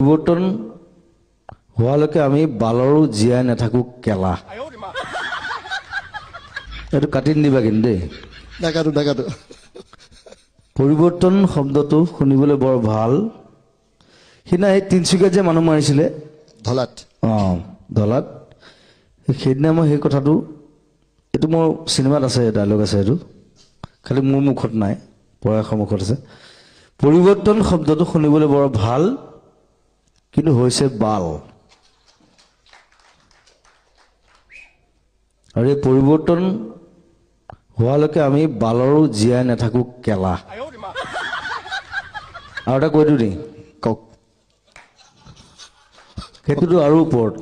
পৰিৱৰ্তন হোৱালৈকে আমি বালৰো জীয়াই নাথাকো কেলা এইটো কাটি নিদিবা কিন্তু দেই ডাকাটো পৰিৱৰ্তন শব্দটো শুনিবলৈ বৰ ভাল সিনা এই তিনচুকীয়াত যে মানুহ মাৰিছিলে ধলাত দলাত সেইদিনা মই সেই কথাটো এইটো মোৰ চিনেমাত আছে ডায়লগ আছে এইটো খালি মোৰ মুখত নাই পৰাশৰ মুখত আছে পৰিৱৰ্তন শব্দটো শুনিবলৈ বৰ ভাল কিন্তু হৈছে বাল আৰু এই পৰিৱৰ্তন হোৱালৈকে আমি বালৰো জীয়াই নাথাকো কেলা আৰু এটা কৈ দিওঁ নি কওক সেইটোতো আৰু ওপৰত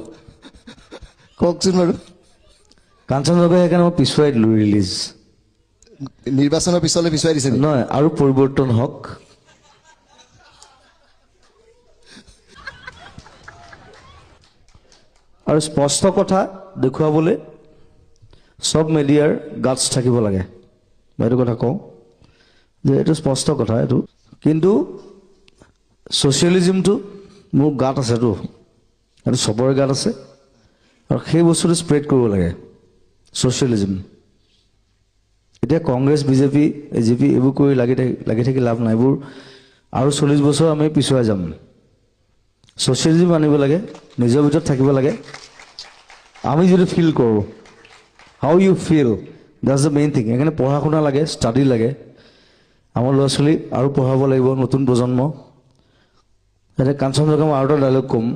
কওকচোন বাৰু কাঞ্চনজংঘা সেইকাৰণে মই পিছুৱাই দিলোঁ ৰিলিজ নিৰ্বাচনৰ পিছলৈ পিছুৱাই দিছে নহয় আৰু পৰিৱৰ্তন হওক আৰু স্পষ্ট কথা দেখুৱাবলৈ সব মিডিয়াৰ গাটছ থাকিব লাগে এইটো কথা কওঁ যে এইটো স্পষ্ট কথা এইটো কিন্তু ছ'চিয়েলিজমটো মোৰ গাত আছেতো এইটো চবৰে গাত আছে আৰু সেই বস্তুটো স্প্ৰেড কৰিব লাগে ছ'চিয়েলিজম এতিয়া কংগ্ৰেছ বিজেপি এজিপি এইবোৰ কৰি লাগি থাকি লাভ নাই এইবোৰ আৰু 40 বছৰ আমি পিছুৱাই যাম ছ'চিয়েলিজম আনিব লাগে নিজৰ ভিতৰত থাকিব লাগে আমি যদি ফিল কৰোঁ how you feel that's the main thing সেইকাৰণে পঢ়া শুনা লাগে ষ্টাডি লাগে আমাৰ ল'ৰা ছোৱালী আৰু পঢ়াব লাগিব নতুন প্ৰজন্ম এতিয়া কাঞ্চনজংঘা মই আৰু এটা ডাইলগ ক'ম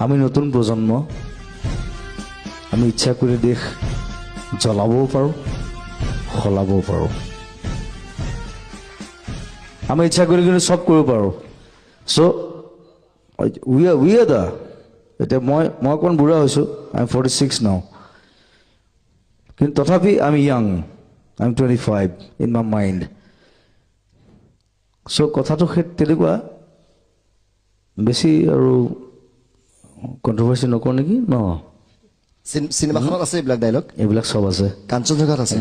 আমি নতুন প্ৰজন্ম আমি ইচ্ছা কৰি দেশ জ্বলাবও পাৰোঁ সলাবও পাৰোঁ আমি ইচ্ছা কৰি কিন্তু চব কৰিব পাৰোঁ চ' উই আৰ দ্য এতিয়া মই অকণমান বুঢ়া হৈছোঁ আই এম 46 নাও কিন্তু তথাপি I am young I am 25 in my mind চ' কথাটো সেই তেনেকুৱা বেছি আৰু কণ্ট্ৰভাৰ্চি নকৰোঁ নেকি ন চিনেমাখনত আছে এইবিলাক ডাইলগ এইবিলাক চব আছে কাঞ্চনজংঘাত আছে